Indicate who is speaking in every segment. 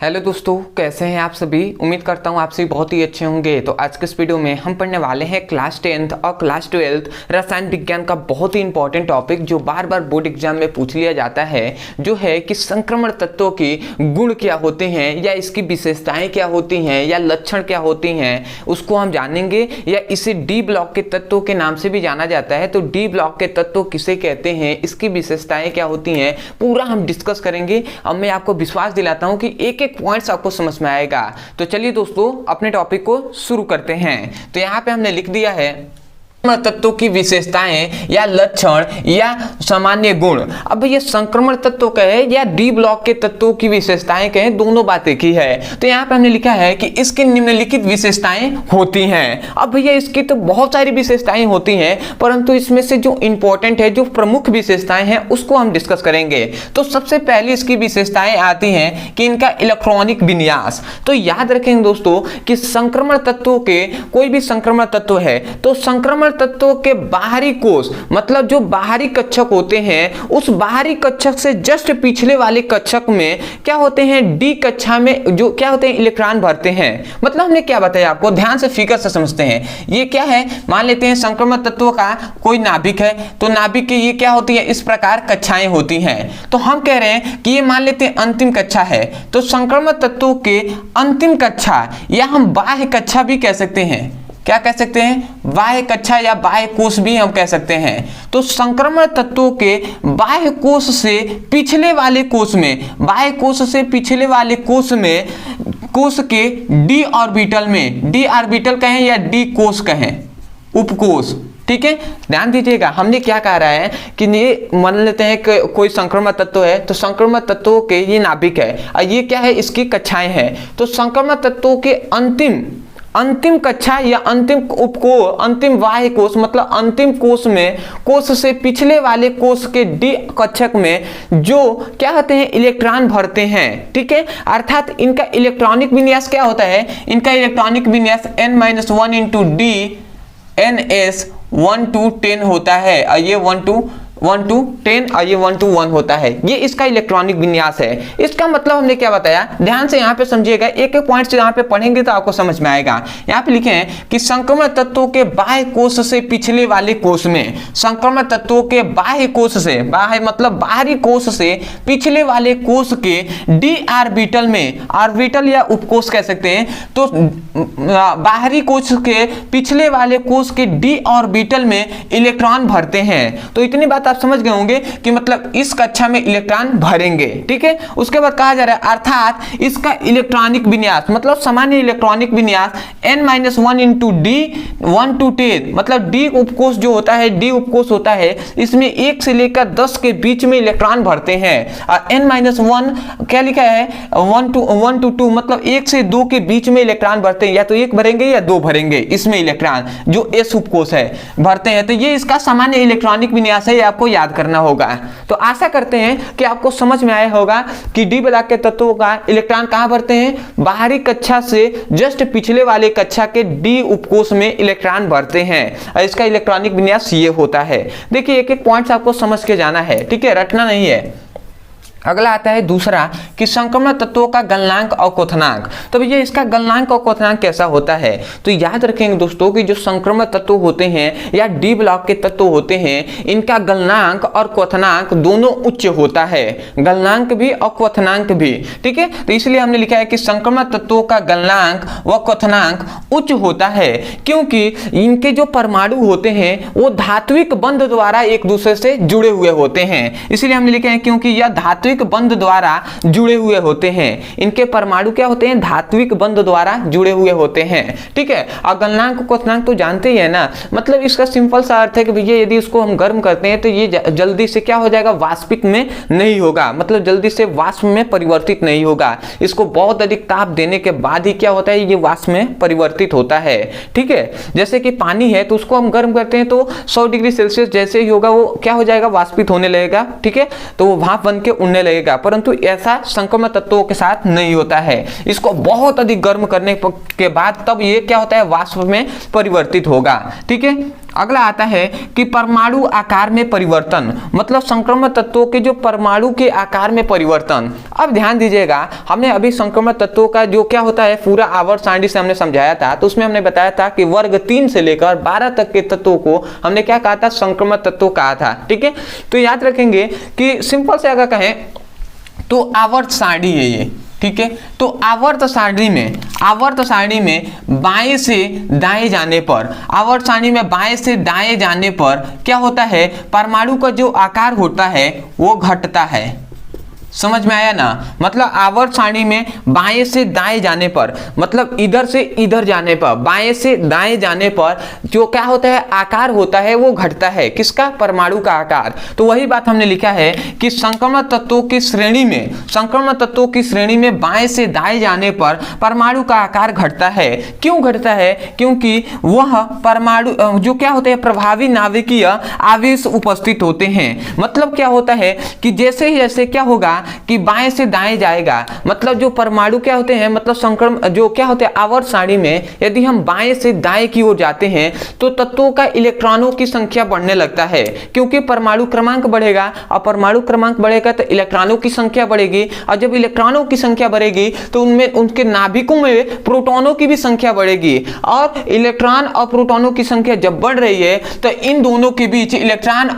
Speaker 1: Hello दोस्तों, कैसे हैं आप सभी। उम्मीद करता हूं आप सभी बहुत ही अच्छे होंगे। तो आज के इस वीडियो में हम पढ़ने वाले हैं क्लास 10th और क्लास 12th रसायन विज्ञान का बहुत ही इंपॉर्टेंट टॉपिक जो बार बार बोर्ड एग्जाम में पूछ लिया जाता है, जो है कि संक्रमण तत्वों की गुण क्या होते हैं या इसकी विशेषताएं क्या होती हैं या लक्षण क्या होती हैं, उसको हम जानेंगे। या इसे डी ब्लॉक के तत्वों के नाम से भी जाना जाता है। तो डी ब्लॉक के तत्व किसे कहते हैं, इसकी विशेषताएं क्या होती हैं, पूरा हम डिस्कस करेंगे। अब मैं आपको विश्वास दिलाता हूं कि एक पॉइंट्स आपको समझ में आएगा। तो चलिए दोस्तों, अपने टॉपिक को शुरू करते हैं। तो यहां पे हमने लिख दिया है तत्वों की विशेषताएं या लक्षण या सामान्य गुण। अब ये संक्रमण तत्व कहे या डी ब्लॉक के तत्वों की विशेषताएं कहें, दोनों बातें की है। तो यहाँ पे हमने लिखा है कि इसकी निम्नलिखित विशेषताएं होती हैं। अब भैया इसकी तो बहुत सारी विशेषताएं होती हैं, परंतु इसमें से जो इंपॉर्टेंट है, जो प्रमुख विशेषताएं हैं, उसको हम डिस्कस करेंगे। तो सबसे पहले इसकी विशेषताएं आती हैं कि इनका इलेक्ट्रॉनिक विन्यास। तो याद रखेंगे दोस्तों कि संक्रमण तत्वों के कोई भी संक्रमण तत्व है तो संक्रमण तत्वों के बाहरी कोश, मतलब जो बाहरी कक्षक होते हैं, उस बाहरी कक्षक से जस्ट पिछले वाले कक्षक में क्या होते हैं, डी कक्षा में जो क्या होते हैं, इलेक्ट्रॉन भरते हैं। मतलब हमने क्या बताया आपको, ध्यान से फिगर से समझते हैं। ये क्या है, मान लेते हैं संक्रमण तत्वों का कोई नाभिक है, तो नाभिक की ये क्या होती है, इस प्रकार कक्षाएं होती हैं। तो हम कह रहे हैं कि ये मान लेते हैं अंतिम कक्षा है। तो संक्रमण तत्वों के अंतिम कक्षा या हम बाह्य कक्षा भी कह सकते हैं। क्या कह सकते हैं, बाह्य कक्षा या बाह्य कोश भी हम कह सकते हैं। तो संक्रमण तत्वों के बाह्य कोश से पिछले वाले कोश में, बाह्य कोश से पिछले वाले कोश में, कोश के डी ऑर्बिटल में, डी ऑर्बिटल कहें या डी कोश कहें, उपकोश, ठीक है। ध्यान दीजिएगा, हमने क्या कह रहा है कि ये मान लेते हैं कि कोई संक्रमण तत्व है, तो संक्रमण तत्वों के ये नाभिक है और ये क्या है, इसकी कक्षाएं हैं। तो संक्रमण तत्वों के अंतिम कक्षा या अंतिम उपकोश, अंतिम बाह्य कोश, मतलब अंतिम कोश में, कोश से पिछले वाले कोश के डी कक्षक में जो क्या होते हैं, इलेक्ट्रॉन भरते हैं, ठीक है। अर्थात इनका इलेक्ट्रॉनिक विन्यास क्या होता है, इनका इलेक्ट्रॉनिक विन्यास n-1 into D ns 1 to 10 होता है और ये 1 to 10 और ये 1 to 1 होता है। ये इसका इलेक्ट्रॉनिक विन्यास है। इसका मतलब हमने क्या बताया, ध्यान से यहाँ पे समझिएगा, एक एक पॉइंट से यहाँ पे पढ़ेंगे तो आपको समझ में आएगा। यहाँ पे लिखे हैं कि संक्रमण तत्वों के बाह्य कोश से पिछले वाले कोश में, संक्रमण तत्वों के बाह्य कोश से, बाह्य मतलब बाहरी कोश से पिछले वाले कोश के डी ऑर्बिटल में, ऑर्बिटल या उपकोश कह सकते हैं, तो बाहरी कोश के पिछले वाले कोश के डी ऑर्बिटल में इलेक्ट्रॉन भरते हैं। तो इतनी बात आप समझ गए होंगे कि मतलब इस कक्षा में इलेक्ट्रॉन भरेंगे, ठीक है। उसके बाद कहा जा रहा है अर्थात इसका इलेक्ट्रॉनिक विन्यास, मतलब सामान्य इलेक्ट्रॉनिक विन्यास n-1 इंटू डी 1 to 10, मतलब डी उपकोश जो होता है, डी उपकोश होता है, इसमें 1 से लेकर 10 के बीच में इलेक्ट्रॉन भरते हैं। और n-1 क्या लिखा है, 1 to 2, मतलब 1 से 2 के बीच में इलेक्ट्रॉन भरते हैं, या तो 1 भरेंगे या 2 भरेंगे, इसमें इलेक्ट्रॉन जो एस उपकोश है भरते हैं। तो ये इसका सामान्य इलेक्ट्रॉनिक विन्यास है, आपको याद करना होगा। तो आशा करते हैं कि आपको समझ में आया होगा कि डी ब्लॉक के तत्वों का इलेक्ट्रॉन कहां भरते हैं, बाहरी कक्षा से जस्ट पिछले वाले कक्षा के डी उपकोश में इलेक्ट्रॉन भरते हैं और इसका इलेक्ट्रॉनिक विन्यास ये होता है। देखिए एक एक पॉइंट्स आपको समझ के जाना है, ठीक है, रटना नहीं है। अगला आता है दूसरा कि संक्रमण तत्वों का गलनांक और क्वथनांक। तो भैया इसका गलनांक और क्वथनांक कैसा होता है, तो याद रखेंगे दोस्तों कि जो संक्रमण तत्व होते हैं या डी ब्लॉक के तत्व होते हैं, इनका गलनांक और क्वथनांक दोनों उच्च होता है, गलनांक भी और क्वथनांक भी, ठीक है। तो इसलिए हमने लिखा है कि संक्रमण तत्वों का गलनांक व क्वथनांक उच्च होता है, क्योंकि इनके जो परमाणु होते हैं वो धात्विक बंध द्वारा एक दूसरे से जुड़े हुए होते हैं। इसलिए हमने लिखा है क्योंकि यह धात्विक बंध द्वारा जुड़े हुए होते हैं, इनके परमाणु क्या होते हैं, धात्विक बंध द्वारा जुड़े हुए होते हैं, ठीक है। और गलनांक क्वथनांक तो जानते ही है ना, मतलब इसका सिंपल सा अर्थ है कि भैया यदि इसको हम गर्म करते हैं तो ये जल्दी से क्या हो जाएगा, वाष्पित में नहीं होगा, मतलब जल्दी से वाष्प में परिवर्तित नहीं होगा। इसको बहुत अधिक ताप देने के बाद ही क्या होता है, ये वाष्प में परिवर्तित होता है, ठीक है। जैसे कि पानी है तो उसको हम गर्म करते हैं तो 100 डिग्री सेल्सियस जैसे ही होगा वो क्या हो जाएगा, वाष्पित होने लगेगा, ठीक है, तो वो भाप बन के उड़ने लगेगा। परंतु ऐसा संक्रमण तत्वों के साथ नहीं होता है, इसको बहुत अधिक गर्म करने के बाद तब ये क्या होता है, वाष्प में परिवर्तित होगा, ठीक है। अगला आता है कि परमाणु आकार में परिवर्तन, मतलब संक्रमण तत्वों के जो परमाणु के आकार में परिवर्तन। अब ध्यान दीजिएगा, हमने अभी संक्रमण तत्वों का जो क्या होता है पूरा आवर्त सारणी से हमने समझाया था, तो उसमें हमने बताया था कि वर्ग 3 से लेकर 12 तक के तत्वों को हमने क्या कहा था, संक्रमण तत्व कहा था। ठीक है, तो याद रखेंगे कि सिंपल से अगर कहें तो आवर्त सारणी है ये। ठीक है, तो आवर्त सारणी में बाएं से दाएं जाने पर, आवर्त सारणी में बाएं से दाएं जाने पर क्या होता है, परमाणु का जो आकार होता है वो घटता है। समझ में आया ना, मतलब आवर्त सारणी में बाएं से दाएं जाने पर, मतलब इधर से इधर जाने पर, बाएं से दाएं जाने पर जो क्या होता है, आकार होता है वो घटता है। किसका, परमाणु का आकार। तो वही बात हमने लिखा है कि संक्रमण तत्वों की श्रेणी में बाएं से दाएं जाने पर परमाणु का आकार घटता है। क्यों घटता है, क्योंकि वह परमाणु जो क्या होते हैं, प्रभावी नाभिकीय आवेश उपस्थित होते हैं। मतलब क्या होता है कि जैसे ही जैसे क्या होगा कि बाएं से दाएं जाएगा, मतलब जो परमाणु क्या होते हैं, मतलब संक्रमण जो क्या होते हैं आवर्त सारणी में, यदि हम बाएं से दाएं की ओर जाते हैं तो तत्वों का इलेक्ट्रॉनों की संख्या बढ़ने लगता है, क्योंकि परमाणु क्रमांक बढ़ेगा और परमाणु क्रमांक बढ़ेगा तो इलेक्ट्रॉनों की संख्या बढ़ेगी, और जब इलेक्ट्रॉनों की संख्या बढ़ेगी तो उनमें उनके नाभिकों में प्रोटॉनों की भी संख्या बढ़ेगी, और इलेक्ट्रॉन और प्रोटॉनों की संख्या जब बढ़ रही है तो इन दोनों के बीच इलेक्ट्रॉन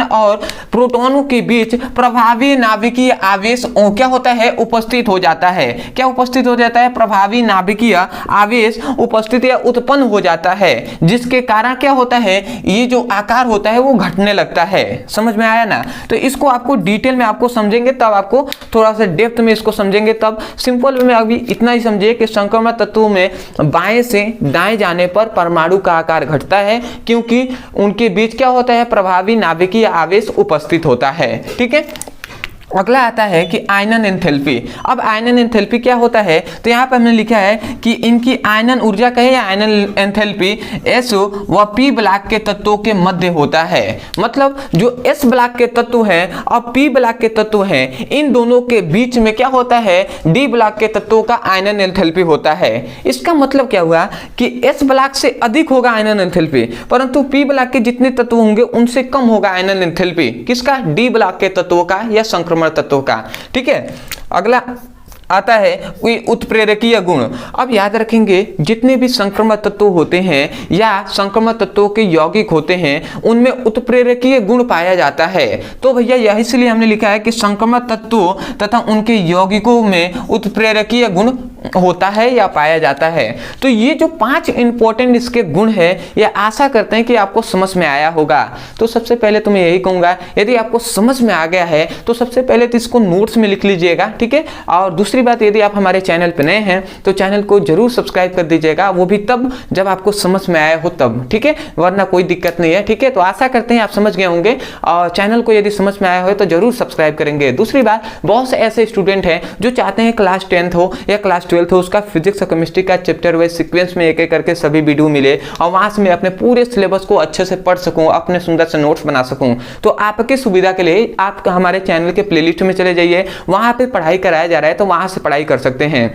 Speaker 1: और प्रोटॉनों के बीच प्रभावी नाभिकीय आवेश क्या होता है, उपस्थित हो जाता है। क्या उपस्थित हो जाता है, प्रभावी नाभिकीय आवेश उपस्थित या उत्पन्न हो जाता है, जिसके कारण क्या होता है, ये जो आकार होता है वो घटने लगता है। समझ में आया ना, तो इसको आपको डिटेल में आपको समझेंगे तब, आपको थोड़ा सा डेप्थ में इसको समझेंगे तब। सिंपल में अभी इतना ही समझिए कि संक्रमण तत्वों में बाएं से दाएं जाने पर परमाणु का आकार घटता है, क्योंकि उनके बीच क्या होता है, प्रभावी नाभिकीय आवेश उपस्थित होता है। ठीक है, अगला आता है कि आयनन एंथैल्पी। अब आयनन एंथैल्पी क्या होता है, तो यहाँ पर हमने लिखा है कि इनकी आयनन ऊर्जा कहे या आयनन एंथैल्पी S व P ब्लॉक के तत्वों के मध्य होता है। मतलब जो S ब्लॉक के तत्व हैं और P ब्लॉक के तत्व हैं, इन दोनों के बीच में क्या होता है, D ब्लॉक के तत्वों का आयनन एंथैल्पी होता है। इसका मतलब क्या हुआ कि S ब्लॉक से अधिक होगा आयनन एंथैल्पी, परंतु P ब्लॉक के जितने तत्व होंगे उनसे कम होगा आयनन एंथैल्पी। किसका, D ब्लॉक के तत्वों का या संक्रमण तत्वों का। ठीक है, अगला आता है कोई उत्प्रेरकीय गुण। अब याद रखेंगे जितने भी संक्रमण तत्व होते हैं या संक्रमण तत्वों के यौगिक होते हैं उनमें उत्प्रेरकीय गुण पाया जाता है। तो भैया यही इसलिए हमने लिखा है कि संक्रमण तत्वों तथा उनके यौगिकों में उत्प्रेरकीय गुण होता है या पाया जाता है। तो ये जो 5 इंपॉर्टेंट इसके गुण है, ये आशा करते हैं कि आपको समझ में आया होगा। तो सबसे पहले तो मैं यही कहूंगा, यदि आपको समझ में आ गया है तो सबसे पहले तो इसको नोट्स में लिख लीजिएगा। ठीक है, और दूसरी बात, यदि आप हमारे चैनल पर नए हैं तो चैनल को जरूर सब्सक्राइब कर दीजिएगा, वो भी तब जब आपको समझ में आया हो तब। ठीक है, वरना कोई दिक्कत नहीं है। ठीक है, तो आशा करते हैं आप समझ गए होंगे, और चैनल को यदि समझ में आया हो तो जरूर सब्सक्राइब करेंगे। दूसरी बात, बहुत से ऐसे स्टूडेंट हैं जो चाहते हैं क्लास 10th हो या क्लास 12th हो, उसका फिजिक्स और केमिस्ट्री का चैप्टर वाइज सीक्वेंस में एक एक करके सभी वीडियो मिले और वहां से मैं अपने पूरे सिलेबस को अच्छे से पढ़ सकूं, अपने सुंदर से नोट्स बना सकूं। तो आपकी सुविधा के लिए आप हमारे चैनल के प्लेलिस्ट में चले जाइए, वहां पे पढ़ाई कराया जा रहा है, तो वहां से पढ़ाई कर सकते हैं।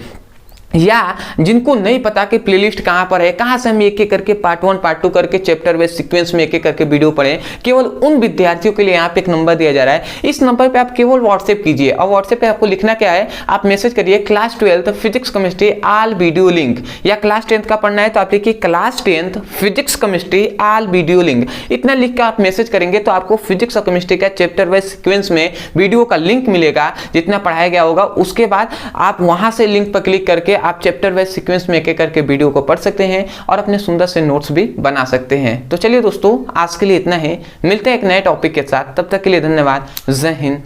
Speaker 1: या जिनको नहीं पता कि प्लेलिस्ट कहाँ पर है, कहाँ से हम एक एक करके पार्ट 1 पार्ट 2 करके चैप्टर वाइज सीक्वेंस में एक एक करके वीडियो पढ़ें, केवल उन विद्यार्थियों के लिए यहाँ पे एक नंबर दिया जा रहा है। इस नंबर पे आप केवल व्हाट्सएप कीजिए, और व्हाट्सएप पे आपको लिखना क्या है, आप मैसेज करिए class 12th physics chemistry all video link, या क्लास 10th का पढ़ना है तो आप लिखिए class 10th physics chemistry all video link. इतना लिख कर आप मैसेज करेंगे तो आपको फिजिक्स और केमिस्ट्री का चैप्टर वाइज सीक्वेंस में वीडियो का लिंक मिलेगा, जितना पढ़ाया गया होगा। उसके बाद आप वहां से लिंक पर क्लिक करके आप चैप्टर वाइज सीक्वेंस में एक एक करके वीडियो को पढ़ सकते हैं और अपने सुंदर से नोट्स भी बना सकते हैं। तो चलिए दोस्तों, आज के लिए इतना ही, मिलते हैं एक नए टॉपिक के साथ, तब तक के लिए धन्यवाद। जय हिंद।